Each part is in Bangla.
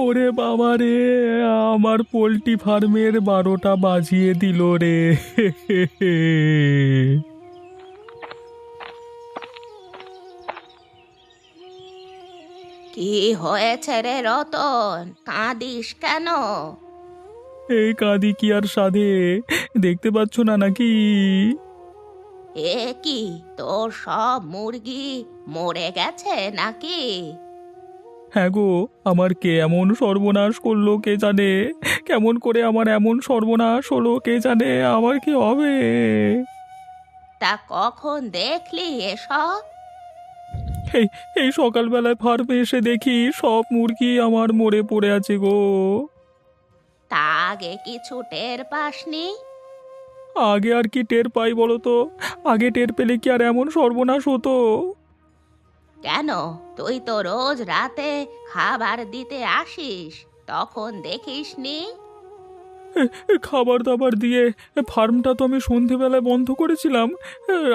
ওরে বাবা রে, আমার পোল্ট্রি ফার্মের 12টা বাজিয়ে দিল রে। কি হয়েছে রে রতন, কাঁদিস কেন? এই কাঁদি কি আর সাধে, দেখতে পাচ্ছ না নাকি? এ কি, তোর সব মুরগি মরে গেছে নাকি? হ্যাঁ গো, আমার কে এমন সর্বনাশ করলো কে জানে, কেমন করে আমার এমন সর্বনাশ হলো কে জানে, আমার কি হবে? তা কখন দেখলি এসব? এই এই সকালবেলায় ফার্মে এসে দেখি সব মুরগি আমার মরে পড়ে আছে গো। তা আগে কিছু টের পাসনি? আগে আর কি টের পাই বলো তো? আগে টের পেলে কি আর এমন সর্বনাশ হতো? কেন, তুই তো রোজ রাতে খাবার দিতে আসিস, তখন দেখিসনি? খাবার দাবার দিয়ে ফার্মটা তো আমি সন্ধেবেলায় বন্ধ করেছিলাম।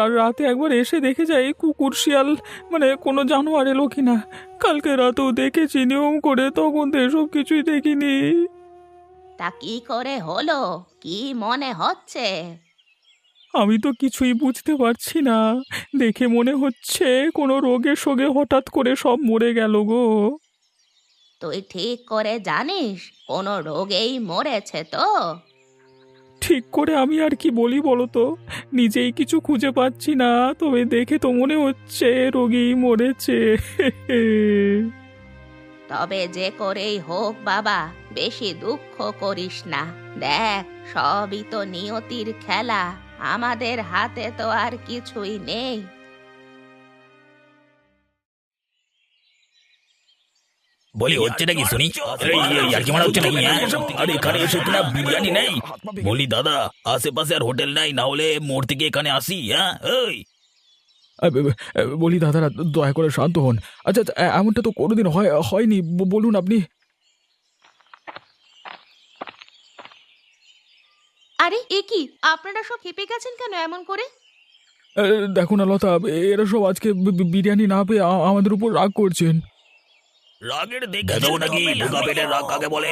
আর রাতে একবার এসে দেখে যাই কুকুর শিয়াল মানে কোনো জানোয়ার এলো কিনা। কালকে রাতেও দেখেছি নিয়ম করে, তখন তো এসব কিছুই দেখিনি। তা কি করে হলো, কি মনে হচ্ছে? আমি তো কিছুই বুঝতে পারছি না, দেখে মনে হচ্ছে কোনো রোগে শোগে হঠাৎ করে সব মরে গেল গো। তুই ঠিক করে জানিস কোনো রোগেই মরেছে তো? ঠিক করে আমি আর কি বলি বলো তো, নিজেই কিছু খুঁজে পাচ্ছি না, তবে দেখে তো মনে হচ্ছে রোগী মরেছে। তবে যে করেই হোক বাবা, বেশি দুঃখ করিস না। দেখ, সবই তো নিয়তির খেলা, আমাদের হাতে তো আর কিছুই নেই। বলি হচ্ছেটা কি শুনি? আর কি মানে হচ্ছে নাকি? হ্যাঁ? আর এখানে এসে কিনা বিরিয়ানি নেই? বলি দাদা, আশেপাশে আর হোটেল নাই, না হলে মোড় থেকে এখানে আসি। হ্যাঁ এই বলি দাদারা, দয়া করে শান্ত হন। আচ্ছা আচ্ছা, এমনটা তো কোনোদিন হয়নি, বলুন আপনি। আরে এ কি, আপনারা সব খেপে গেছেন কেন এমন করে? দেখো না লতা, এরা সব আজকে বিরিয়ানি না পেয়ে আমাদের উপর রাগ করছেন। রাগের দেখে দেবো নাকি? বোকা পেটের রাগ কাকে বলে?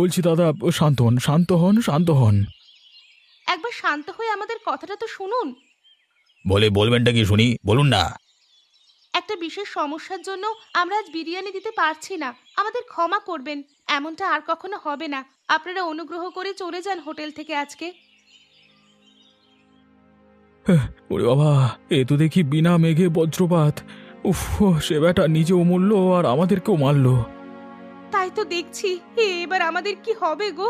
বলছি দাদা, শান্ত হন, শান্ত হন, শান্ত হন। একবার শান্ত হয়ে আমাদের কথাটা তো শুনুন। বলে বলবেনটা কি শুনি, বলুন না। একটা বিশেষ সমস্যার জন্য আমরা আজ বিরিয়ানি দিতে পারছি না, আমাদের ক্ষমা করবেন। এমনটা আর কখনো হবে না। আপনারা অনুগ্রহ করে চলে যান হোটেল থেকে আজকে। ওরে বাবা, এ তো দেখি বিনা মেঘে বজ্রপাত। উফ, সে বেটা নিজেও মরলো আর আমাদেরকেও মারলো। তাই তো দেখছি, এবার আমাদের কি হবে গো?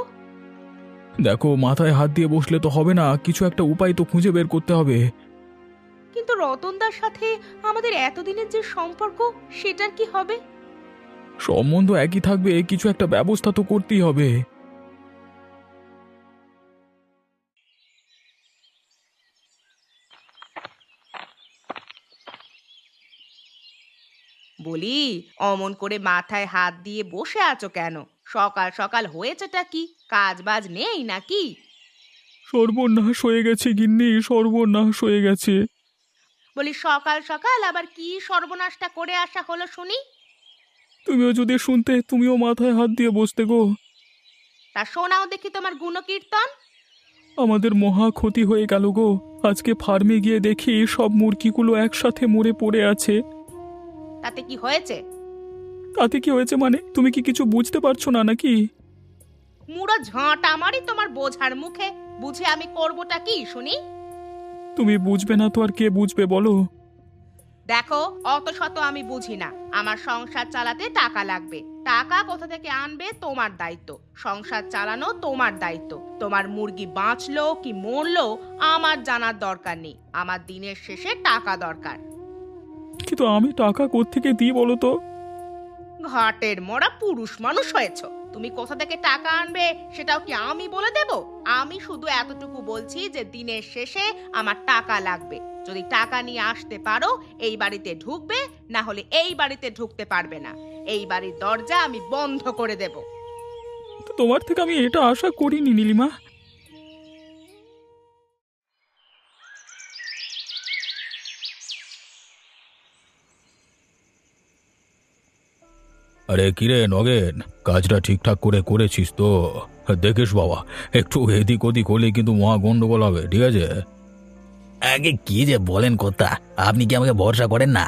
দেখো, মাথায় হাত দিয়ে বসলে তো হবে না, কিছু একটা উপায় তো খুঁজে বের করতে হবে। কিন্তু রতনদার সাথে আমাদের এতদিনের যে সম্পর্ক, সেটার কি হবে? সম্বন্ধ একই থাকবে, কিছু একটা ব্যবস্থা তো করতেই হবে। বলি, অমন করে মাথায় হাত দিয়ে বসে আছো কেন? সকাল সকাল হয়েছেটা কি? কাজ বাজ নেই নাকি? সর্বনাশ হয়ে গেছে গিন্নি, সর্বনাশ হয়ে গেছে। বলি, সকাল সকাল আবার কি সর্বনাশটা করে আসা হলো শুনি? তুমিও যদি শুনতে, তুমিও মাথায় হাত দিয়ে বসতে গো। তা শোনাও দেখি তোমার গুণকীর্তন। আমাদের মহা ক্ষতি হয়ে গেল গো। আজকে ফার্মে গিয়ে দেখি সব মুরগিগুলো একসাথে মরে পড়ে আছে। তাতে কি হয়েছে? তাতে কি হয়েছে মানে, তুমি কি কিছু বুঝতে পারছো না নাকি? মুড়ো ঝাঁট আমারই তোমার বোঝার মুখে। বুঝে আমি করবোটা কি শুনি? তুমি বুঝবে না তো আর কে বুঝবে বলো? দেখো, অত শত আমি বুঝি না। আমার সংসার চালাতে টাকা লাগবে। টাকা কোথা থেকে আনবে তোমার দায়িত্ব। সংসার চালানো তোমার দায়িত্ব। তোমার মুরগি বাঁচলো কি মরলো আমার জানার দরকার নেই। আমার দিনের শেষে টাকা দরকার। কিন্তু আমি টাকা কোত্থেকে দিই বলো তো? ঘাটের মরা পুরুষ মানুষ হয়েছো, তুমি কোথা থেকে টাকা আনবে সেটাও কি আমি বলে দেব? আমি শুধু এতটুকু বলছি যে দিনের শেষে আমার টাকা লাগবে। যদি টাকা নিয়ে আসতে পারো এই বাড়িতে ঢুকবে, না হলে এই বাড়িতে ঢুকতে পারবে না। এই বাড়ির দরজা আমি বন্ধ করে দেব। তো তোমার থেকে আমি এটা আশা করিনি নীলিমা। আরে কিরে নগেন, কাজটা ঠিকঠাক করে করেছিস তো? দেখিস বাবা, একটু এদিক ওদিক হলে কিন্তু মহা গন্ডগোল হবে, ঠিক আছে? আগে কি যে বলেন কথা, আপনি কি আমাকে ভরসা করেন না?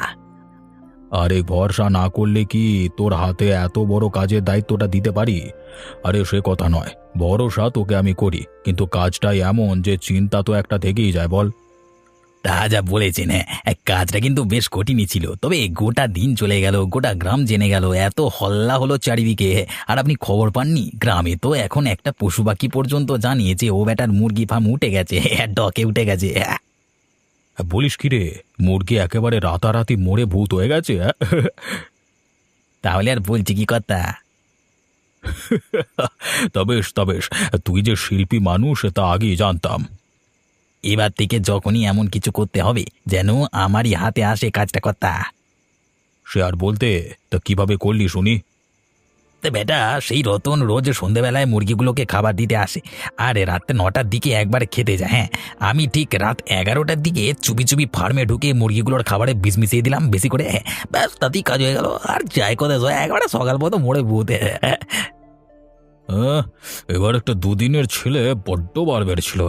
আরে ভরসা না করলে কি তোর হাতে এত বড় কাজের দায়িত্বটা দিতে পারি? আরে সে কথা নয়, ভরসা তোকে আমি করি, কিন্তু কাজটাই এমন যে চিন্তা তো একটা থেকেই যায়, বল। তা যা বলেছেন, হ্যাঁ, কাজটা কিন্তু বেশ কঠিনই ছিল, তবে গোটা দিন চলে গেল, গোটা গ্রাম জেনে গেল, এত হল্লা হলো চারিদিকে। আর আপনি খবর পাননি? গ্রামে তো এখন একটা পশু পাখি পর্যন্ত জানিয়েছে ও বেটার মুরগি ফার্ম উঠে গেছে, ডকে উঠে গেছে। বলিস কি রে, মুরগি একেবারে রাতারাতি মরে ভূত হয়ে গেছে? তাহলে আর বলছি কি কথা? তবেশ তবেশ, তুই যে শিল্পী মানুষ তা আগেই জানতাম। এবার থেকে যখনই এমন কিছু করতে হবে যেন আমারই হাতে আসে কাজটা কথা। সে আর বলতে, তা কিভাবে করলি শুনি? তা বেটা, সেই রতন রোজ সন্ধেবেলায় মুরগিগুলোকে খাবার দিতে আসে, আর রাত 9টার দিকে একবারে খেতে যায়। হ্যাঁ, আমি ঠিক রাত 11টার দিকে চুপি চুপি ফার্মে ঢুকে মুরগিগুলোর খাবারে বিষ মিশিয়ে দিলাম বেশি করে। ব্যাস, তাতেই কাজ হয়ে গেল। আর যাই কথা একবারে সকাল পথ মোড়ে ভূতে। এবার একটা দুদিনের ছেলে বড্ড বার বেড়েছিল,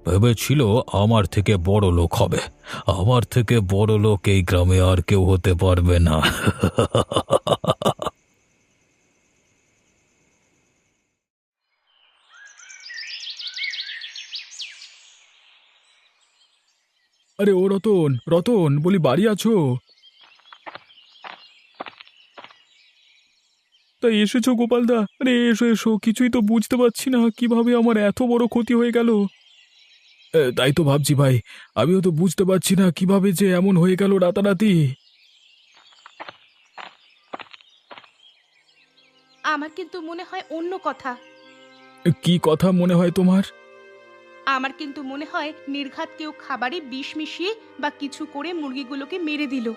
ভেবেছিল আমার থেকে বড় লোক হবে। আমার থেকে বড় লোক এই গ্রামে আর কেউ হতে পারবে না। আরে ও রতন, রতন বলি, বাড়ি আছো? তাই এসেছো গোপালদা? আরে এসো এসো, কিছুই তো বুঝতে পারছি না কিভাবে আমার এত বড় ক্ষতি হয়ে গেল। তাই তো ভাবছি ভাই, আমিও তো বুঝতে পারছি না কিভাবে যে এমন হয়ে গেল রাতারাতি। আমার কিন্তু মনে হয় অন্য কথা। কি কথা মনে হয় তোমার? আমার কিন্তু মনে হয় নির্ঘাত কেউ খাবারে বিষ মিশিয়ে বা কিছু করে মুরগিগুলোকে মেরে দিল।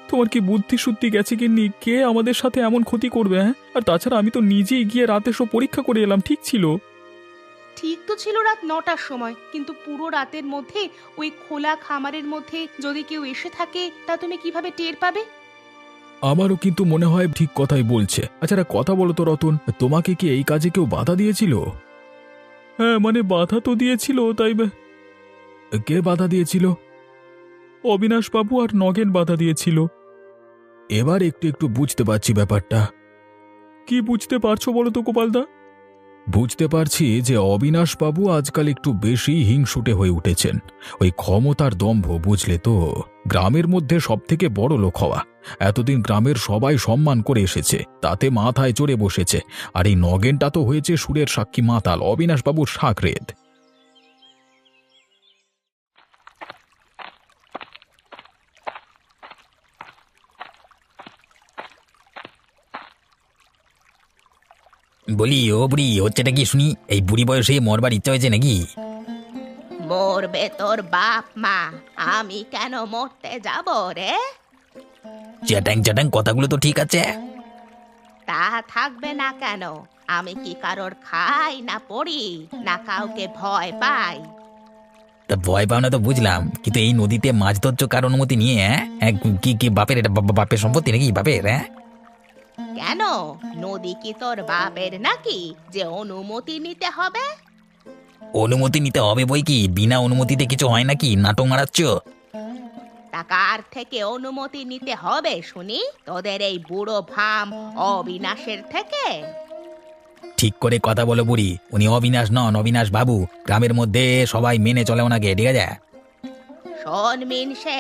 তোমার কি বুদ্ধি শুদ্ধি গেছে কিন্নি? কে আমাদের সাথে এমন ক্ষতি করবে? হ্যাঁ, আর তাছাড়া আমি তো নিজেই গিয়ে রাতে সব পরীক্ষা করে এলাম, ঠিক ছিল। ঠিক তো ছিল রাত 9টার সময়, কিন্তু পুরো রাতের মধ্যে ওই খোলা খামারের মধ্যে যদি কেউ এসে থাকে তা তুমি কিভাবে টের পাবে? আমারও কিন্তু মনে হয় ঠিক কথাই বলছে। আচ্ছা একটা কথা বলো তো রতন, তোমাকে কি এই কাজে কেউ বাধা দিয়েছিল? হ্যাঁ মানে বাধা তো দিয়েছিল, তাই কে বাধা দিয়েছিল? অবিনাশ বাবু আর নগেন বাধা দিয়েছিল। এবার একটু একটু বুঝতে পারছি ব্যাপারটা। কি বুঝতে পারছো বলো তো গোপালদা? বুঝতে পারছি যে অবিনাশ বাবু আজকাল একটু বেশি হিংসুটে হয়ে উঠেছেন। ওই ক্ষমতার দম্ভ, বুঝলে তো? গ্রামের মধ্যে সবথেকে বড় লোক হওয়া, এতদিন গ্রামের সবাই সম্মান করে এসেছে, তাতে মাথায় চড়ে বসেছে। আর এই নগেনটা তো হয়েছে সুরের সাক্ষী মাতাল, অবিনাশ বাবুর শাকরেদ। বলি ও বুড়ি, হচ্ছেটা কি শুনি? এই বুড়ি বয়সে মরবার ইচ্ছা হয়েছে নাকি? মরবে তোর বাপ মা, আমি কেন মরতে যাব রে? চ্যাটাং চ্যাটাং কথাগুলো তো ঠিক আছে। তা থাকবে না কেন? আমি কি কারোর খাই না পড়ি, না কাউকে ভয় পাই? তা ভয় পাও না তো বুঝলাম, কিন্তু এই নদীতে মাছ ধরছো কার অনুমতি নিয়ে? কি কি বাপের? এটা বাপের সম্পত্তি নাকি বাপের? কেন, নদী কি তোর বাপের নাকি যে অনুমতি নিতে হবে? অনুমতি নিতে হবে বই কি, বিনা অনুমতিতে কিছু হয় নাকি? নাটক মারাচ্ছ? তা কার থেকে অনুমতি নিতে হবে শুনি? তোদের এই বুড়ো ভাম অবিনাশের থেকে? ঠিক করে কথা বলো বুড়ি, উনি অবিনাশ নন, অবিনাশ বাবু। গ্রামের মধ্যে সবাই মেনে চলে ওনাকে, ঠিক আছে? শোন মিনসে,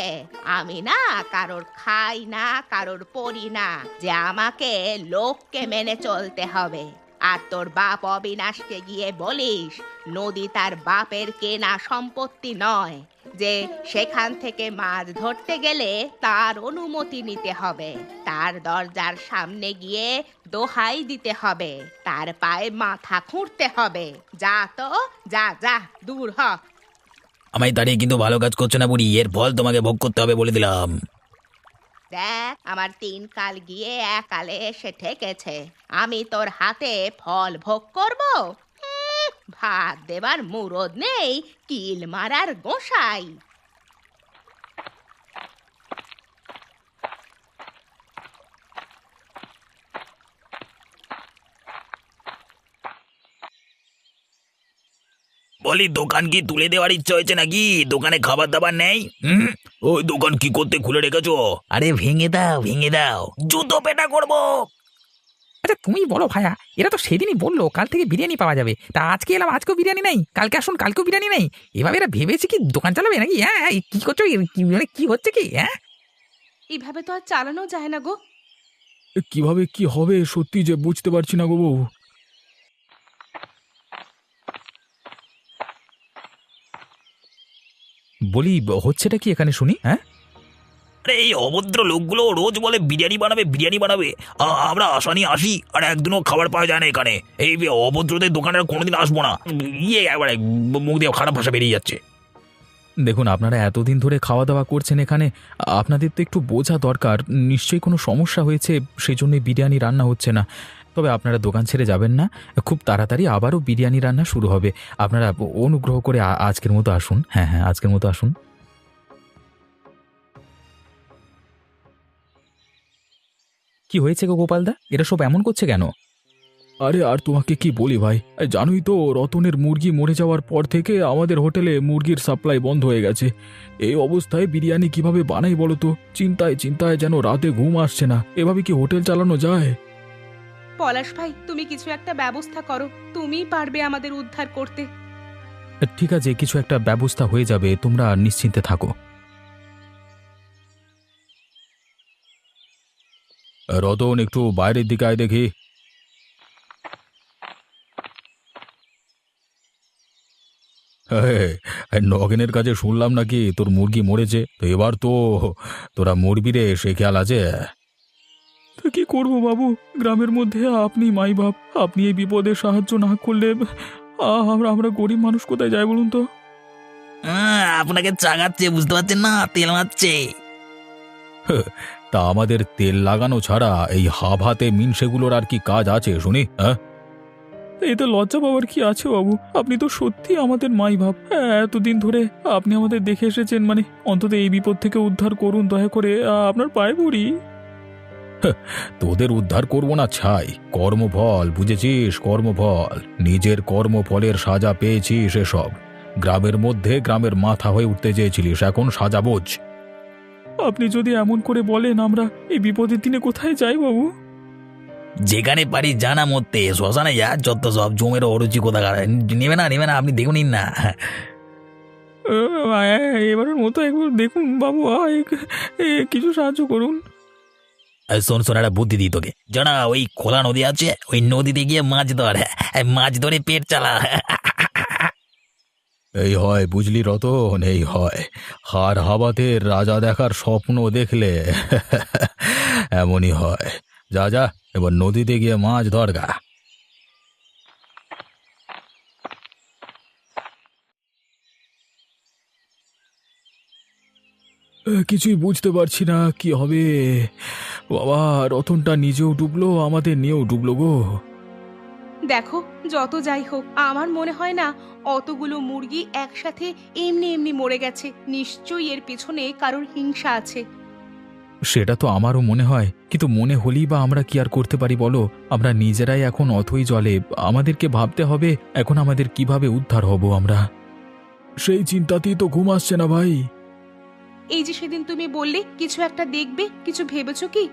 আমি না কারোর খাই না, কারোর পড়ি না যে আমাকে লোককে মেনে চলতে হবে। আর তোর বাপ অবিনাশকে গিয়ে বলিস নদী তার বাপের কেনা সম্পত্তি নয়, যে সেখান থেকে মাছ ধরতে গেলে তার অনুমতি নিতে হবে, তার দরজার সামনে গিয়ে দোহাই দিতে হবে, তার পায়ে মাথা খুঁড়তে হবে। যা তো, যা যা, দূর হ। আমায় দাঁড়িয়ে কিন্তু ভালো কাজ করছো না বুড়ি, এর ফল তোমাকে ভোগ করতে হবে বলে দিলাম। দেখ, আমার 3 কাল গিয়ে একালে এসে ঠেকেছে, আমি তোর হাতে ফল ভোগ করব? ভাত দেবার মুরদ নেই, কিল মারার গোসাই। বলি দোকান কি তুলে দেওয়ার ইচ্ছা হয়েছে নাকি? দোকানে খাবার দাবার নেই? হুম, ওই দোকান কি করতে খুলে রেখেছো? আরে ভেঙে দাও, ভেঙে দাও, জুতো পেটা করবো। আচ্ছা তুমি বলো ভাইয়া, এরা তো সেদিনই বললো কাল থেকে বিরিয়ানি পাওয়া যাবে, তা আজকে এলাম আজকেও বিরিয়ানি নেই, কালকে আসুন কালকেও বিরিয়ানি নেই। এভাবে এরা ভেবেছে কি দোকান চালাবে নাকি? হ্যাঁ কি করছো, মানে কি হচ্ছে কি? হ্যাঁ এভাবে তো আর চালানো যায় না গো। কিভাবে কি হবে সত্যি যে বুঝতে পারছি না গো বউ। বলি হচ্ছেটা কি এখানে শুনি? হ্যাঁ আরে এই অভদ্র লোকগুলো রোজ বলে বিরিয়ানি বানাবে, বিরিয়ানি বানাবে। আমরা আশা নিয়ে আসি আর একদিনও খাবার পাওয়া যায় না এখানে। এই অভদ্রদের দোকানে আর কোনোদিন আসবো না। একবারে মুখ দিয়ে খারাপ ভাষা বেরিয়ে যাচ্ছে। দেখুন, আপনারা এতদিন ধরে খাওয়া দাওয়া করছেন এখানে, আপনাদের তো একটু বোঝা দরকার, নিশ্চয়ই কোনো সমস্যা হয়েছে সেই জন্যই বিরিয়ানি রান্না হচ্ছে না। তবে আপনারা দোকান ছেড়ে যাবেন না, খুব তাড়াতাড়ি আবারও বিরিয়ানি রান্না শুরু হবে। আপনারা অনুগ্রহ করে আজকের মতো আসুন। হ্যাঁ হ্যাঁ, আজকের মতো আসুন। কি হয়েছে গো গোপালদা, এরা সব এমন করছে কেন? আরে আর তোমাকে কি বলি ভাই, জানোই তো রতনের মুরগি মরে যাওয়ার পর থেকে আমাদের হোটেলে মুরগির সাপ্লাই বন্ধ হয়ে গেছে। এই অবস্থায় বিরিয়ানি কিভাবে বানাই বলো তো? চিন্তায় চিন্তায় যেন রাতে ঘুম আসছে না। এভাবে কি হোটেল চালানো যায়? পলাশ ভাই, তুমি কিছু একটা ব্যবস্থা করো, তুমিই পারবে আমাদের উদ্ধার করতে। ঠিক আছে, কিছু একটা ব্যবস্থা হয়ে যাবে, তোমরা নিশ্চিন্তে থাকো। রতন, একটু বাইরের দিকে আয় দেখি। নগেনের কাছে শুনলাম নাকি তোর মুরগি মরেছে, তো এবার তো তোরা মরবি রে, সে খেয়াল আছে? তো কি করব বাবু, গ্রামের মধ্যে আপনি মাই বাপ, আপনি এই বিপদে সাহায্য না করলে আমরা গরিব মানুষ কোথায় যাই বলুন তো? আপনাকে চাগাচ্ছে, বুঝতে পারছেন না? তেল মারছে। তা আমাদের তেল লাগানো ছাড়া এই হাতে মিনসেগুলোর আর কি কাজ আছে শুনি? হ্যাঁ, এতে লজ্জা পাওয়ার কি আছে বাবু? আপনি তো সত্যি আমাদের মাই ভাব। এতদিন ধরে আপনি আমাদের দেখে এসেছেন, মানে অন্তত এই বিপদ থেকে উদ্ধার করুন দয়া করে, আপনার পায়ে পড়ি। তোদের উদ্ধার করব না ছাই, কর্মফল বুঝেছিস? কর্মফল, নিজের কর্মফলের সাজা পেয়েছিস। এসব গ্রামের মধ্যে গ্রামের মাথা হয়ে উঠতে চেয়েছিলিস, এখন সাজা বোঝ। আপনি যদি এমন করে বলেন, আমরা এই বিপদের দিনে কোথায় যাই বাবু? যেখানে পারি জানা মরতে, শ্মশানে যা, যত সব জমের অরুচি কোথাকার। নেবে না, নেবে না, আপনি দেখুন না। এবারের মতো একবার দেখুন বাবু, কিছু সাহায্য করুন। শোন শোন, একটা বুদ্ধি দিই তোকে। জানা ওই খোলা নদী আছে, ওই নদীতে গিয়ে মাছ ধর, মাছ ধরে পেট চালা। এই হয় বুঝলি রতন, এই হয় হার হাবাতের রাজা দেখার স্বপ্ন দেখলে এমনই হয়। যা যা, এবার নদীতে গিয়ে মাছ ধরগা। কিছুই বুঝতে পারছি না কি হবে। বাবা, রতনটা নিজেও ডুবলো, আমাদের নিয়েও ডুবলো গো। দেখো, যত যাই হোক, আমার মনে হয় না অতগুলো মুরগি একসাথে এমনি এমনি মরে গেছে। নিশ্চয়ই এর পেছনে কারোর হিংসা আছে। সেটা তো আমারও মনে হয়, কিন্তু মনে হলেই বা আমরা কি আর করতে পারি বলো? আমরা নিজেরাই এখন অথই জলে, আমাদেরকে ভাবতে হবে এখন আমাদের কিভাবে উদ্ধার হব আমরা। সেই চিন্তাতেই তো ঘুম আসছে না ভাই। এই যে সেদিন তুমি বললে কিছু একটা দেখবে, কিছু ভেবেছো কি?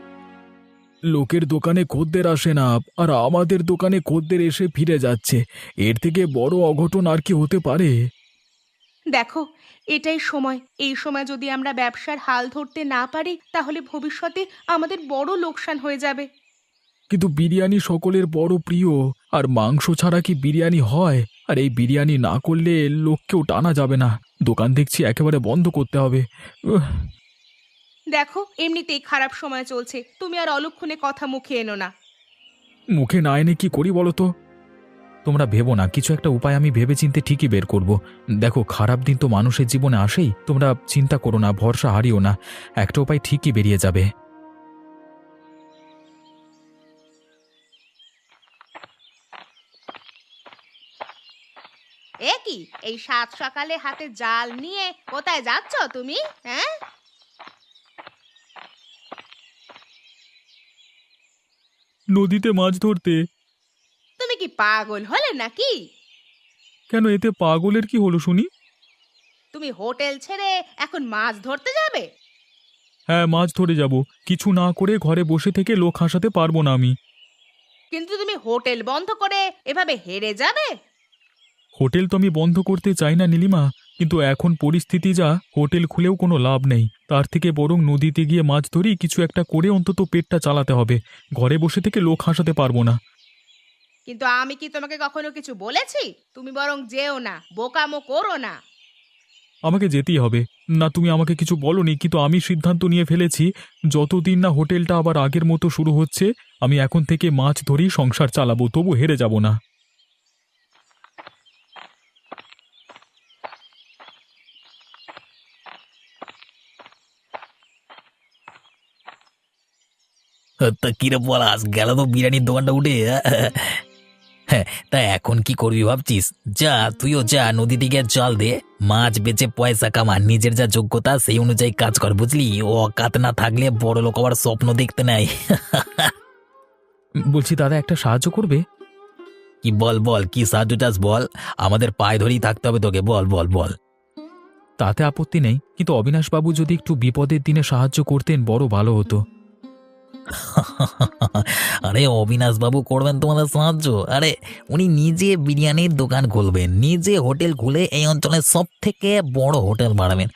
লোকের দোকানে খদ্দের আসে না, আর আমাদের দোকানে খদ্দের এসে ফিরে যাচ্ছে। এর থেকে বড় অঘটন আর কি হতে পারে? দেখো, এটাই সময়। এই সময় যদি আমরা ব্যবসার হাল ধরতে না পারি, তাহলে ভবিষ্যতে আমাদের বড় লোকসান হয়ে যাবে। কিন্তু বিরিয়ানি সকলের বড় প্রিয়, আর মাংস ছাড়া কি বিরিয়ানি হয়? আর এই বিরিয়ানি না করলে লোককেও টানা যাবে না। দোকান দেখছি একেবারে বন্ধ করতে হবে। দেখো, এমনিতেই খারাপ সময় চলছে, তুমি আর অলক্ষণে কথা মুখে এনো না। মুখে না এনে কি করি বলো তো? তোমরা ভেবো না, কিছু একটা উপায় আমি ভেবেচিন্তে ঠিকই বের করব। দেখো, খারাপ দিন তো মানুষের জীবনে আসেই, তোমরা চিন্তা করো না, ভরসা হারিও না, একটা উপায় ঠিকই বেরিয়ে যাবে। এ কি, এই সাত সকালে হাতে জাল নিয়ে কোথায় যাচ্ছ তুমি? হ্যাঁ, নদীতে মাছ ধরতে। তুমি কি পাগল হলে নাকি? কেন এতে পাগলের কি হলো শুনি? তুমি হোটেল ছেড়ে এখন মাছ ধরতে যাবে? হ্যাঁ, মাছ ধরে যাব। কিছু না করে ঘরে বসে থেকে লোক হাসাতে পারবো না আমি। কিন্তু তুমি হোটেল বন্ধ করে এভাবে হেরে যাবে? হোটেল তো আমি বন্ধ করতে চাই না নীলিমা, কিন্তু এখন পরিস্থিতি যা, হোটেল খুলেও কোনো লাভ নেই। তার থেকে বরং নদীতে গিয়ে মাছ ধরি, কিছু একটা করে অন্তত পেটটা চালাতে হবে। ঘরে বসে থেকে লোক হাসাতে পারবো না। কিন্তু আমি কি তোমাকে কখনো কিছু বলেছি? তুমি বরং যেও না, বোকামো করো না। আমাকে যেতেই হবে। না, তুমি আমাকে কিছু বলোনি, কিন্তু আমি সিদ্ধান্ত নিয়ে ফেলেছি, যতদিন না হোটেলটা আবার আগের মতো শুরু হচ্ছে, আমি এখন থেকে মাছ ধরেই সংসার চালাবো, তবু হেরে যাব না। তা কিরে পলাশ, গেল তো বিরিয়ানির দোকানটা উঠে। হ্যাঁ, তা এখন কি করবি ভাবছিস? যা, তুইও যা, নদীতে গিয়ে জাল দে, মাছ বেচে পয়সা কামা, নিজের যা যোগ্যতা সেই অনুযায়ী কাজ কর, বুঝলি? ও অকাত না থাকলে বড় লোক আবার স্বপ্ন দেখতে নাই। বলছি দাদা, একটা সাহায্য করবে? কি বল বল, কি সাহায্য চাস বল। আমাদের পায়ে ধরেই থাকতে হবে তোকে, বল বল বল। তাতে আপত্তি নেই, কিন্তু অবিনাশবাবু যদি একটু বিপদের দিনে সাহায্য করতেন বড় ভালো হতো। আরে অবিনাশ বাবু করবেন তোমাদের সাহায্য? আরে উনি নিজে বিরিয়ানির দোকান খুলবেন, নিজে হোটেল খুলে এই অঞ্চলের সব থেকে বড় হোটেল বাড়াবেন।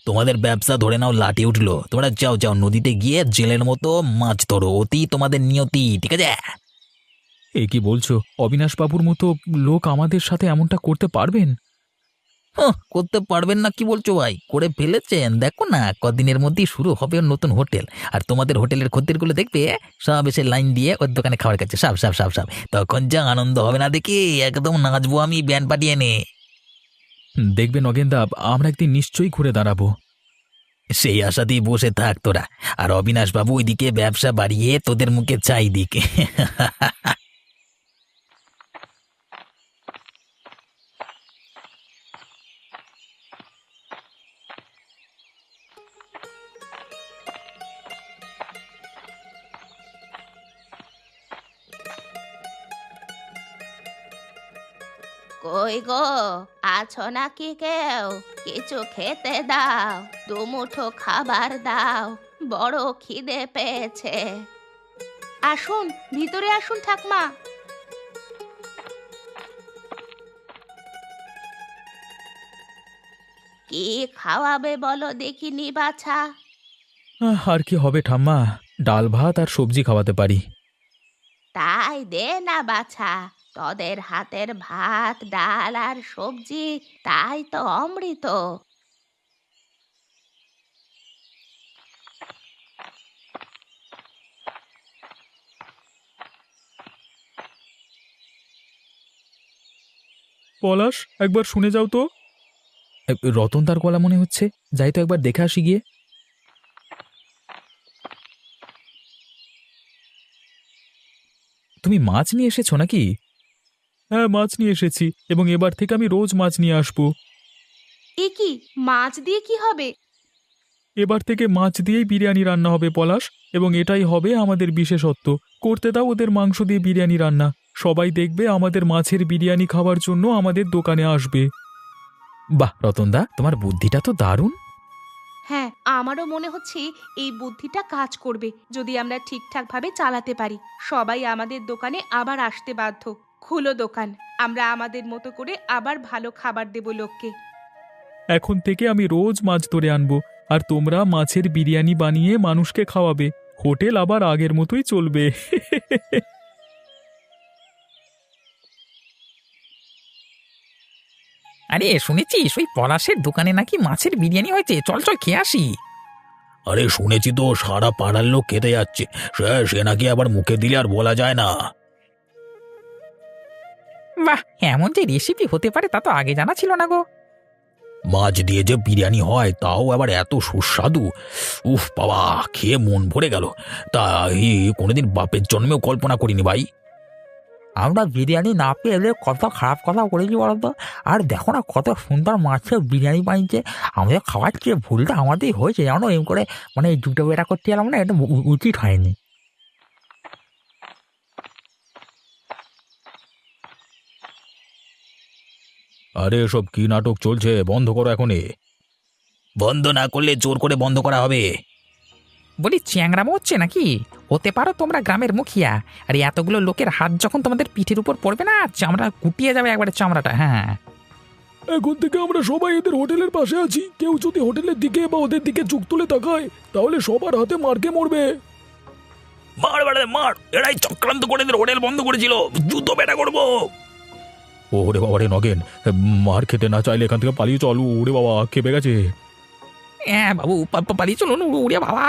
তোমাদের ব্যবসা ধরে নাও লাটে উঠলো, তোমরা যাও যাও, নদীতে গিয়ে জেলের মতো মাছ ধরো, অতি তোমাদের নিয়তি, ঠিক আছে? এ কি বলছো? অবিনাশবাবুর মতো লোক আমাদের সাথে এমনটা করতে পারবেন? করতে পারবেন না কি বলছো ভাই? করে ফেলেছেন, দেখো না, কদিনের মধ্যেই শুরু হবে ওর নতুন হোটেল। আর তোমাদের হোটেলের খদ্দেরগুলো দেখবে সব এসে লাইন দিয়ে ওর দোকানে খাবার খাচ্ছে, সব সব সব সব। তখন যা আনন্দ হবে না দেখি, একদম নাচবো আমি ব্যান্ড পাঠিয়ে নে। দেখবেন নগেনদা, আমরা একদিন নিশ্চয়ই ঘুরে দাঁড়াবো। সেই আশাতেই বসে থাক তোরা, আর অবিনাশ বাবু ওইদিকে ব্যবসা বাড়িয়ে তোদের মুখে চাই দিকে। কই গো, আছো নাকি কেউ? কিছু খেতে দাও, দুমুঠো খাবার দাও, বড় খিদে পেয়েছে। আসুন, ভিতরে আসুন ঠাকমা। কি খাওয়াবে বলো দেখিনি বাছা? আর কি হবে ঠাম্মা, ডাল ভাত আর সবজি খাওয়াতে পারি। তাই দে না বাছা, তোদের হাতের ভাত ডাল আর সবজি, তাই তো অমৃত। পলাশ, একবার শুনে যাও তো। রতনদার গলা মনে হচ্ছে, যাই তো একবার দেখে আসি গিয়ে। তুমি মাছ নিয়ে এসেছো নাকি? হ্যাঁ, মাছ নিয়ে এসেছি, এবং এবার থেকে আমি রোজ মাছ নিয়ে আসবো। এ কি, মাছ দিয়ে কি হবে? এবার থেকে মাছ দিয়েই বিরিয়ানি রান্না হবে পলাশ, এবং এটাই হবে আমাদের বিশেষত্ব। করতে দাও ওদের মাংস দিয়ে বিরিয়ানি রান্না, সবাই দেখবে আমাদের মাছের বিরিয়ানি খাওয়ার জন্য আমাদের দোকানে আসবে। বাহ রতনদা, তোমার বুদ্ধিটা তো দারুণ। হ্যাঁ, আমারও মনে হচ্ছে এই বুদ্ধিটা কাজ করবে যদি আমরা ঠিকঠাকভাবে চালাতে পারি। সবাই আমাদের দোকানে আবার আসতে বাধ্য। খুলো দোকান, আমরা আমাদের মতো করে আবার ভালো খাবার দেব লোককে। এখন থেকে আমি রোজ মাছ ধরে আনবো, আর তোমরা মাছের বিরিয়ানি বানিয়ে মানুষকে খাওয়াবে। হোটেল আবার আগের মতোই চলবে। আরে শুনেছিস ওই পলাশের দোকানে নাকি মাছের বিরিয়ানি হয়েছে, চল চল খেয়ে আসি। আরে শুনেছি তো, সারা পাড়ার লোক খেতে যাচ্ছে। সে নাকি আবার মুখে দিলে আর বলা যায় না। বাহ, এমন যে রেসিপি হতে পারে তা তো আগে জানা ছিল না গো। মাছ দিয়ে যে বিরিয়ানি হয়, তাও আবার এত সুস্বাদু! উফ বাবা, খেয়ে মন ভরে গেল। তা কোনোদিন বাপের জন্মেও কল্পনা করিনি ভাই। আমরা বিরিয়ানি না পেলে কত খারাপ কথা বলেছি বলতো। আর দেখো না কত সুন্দর মাছের বিরিয়ানি বানিয়েছে, আমাদের খাওয়ার চেয়ে ভুলটা আমাদেরই হয়েছে জানো, এম করে মানে দুটো বেটা করতে গেলাম না, এটা উচিত হয়নি। আরে এসব কি নাটক চলছে, বন্ধ করো এখনই। বন্ধ না করলে জোর করে বন্ধ করা হবে। বলি চ্যাংরামো হচ্ছে নাকি? হতে পারো তোমরা গ্রামের মুখিয়া, আর এই এতগুলো লোকের হাত যখন তোমাদের পিঠের উপর পড়বে না, চামড়া কুটিয়ে যাবে একবারে চামড়াটা। হ্যাঁ, এখন থেকে আমরা সবাই এদের হোটেলের পাশে আছি। কেউ যদি হোটেলের দিকে বা ওদের দিকে চোখ তুলে তাকায় তাহলে সবার হাতে মারকে মরবে। মার বাড়ে মার, এরাই চক্রান্ত করে এদের হোটেল বন্ধ করেছিল, জুতো বেটা করবো। ওরে বাবা রে নগেন, মার খেতে না চাইলে এখান থেকে পালিয়ে চল। ওরে বাবা, খেপে গেছে। হ্যাঁ বাবু, পালিয়ে চলুন, উড়ে বাবা।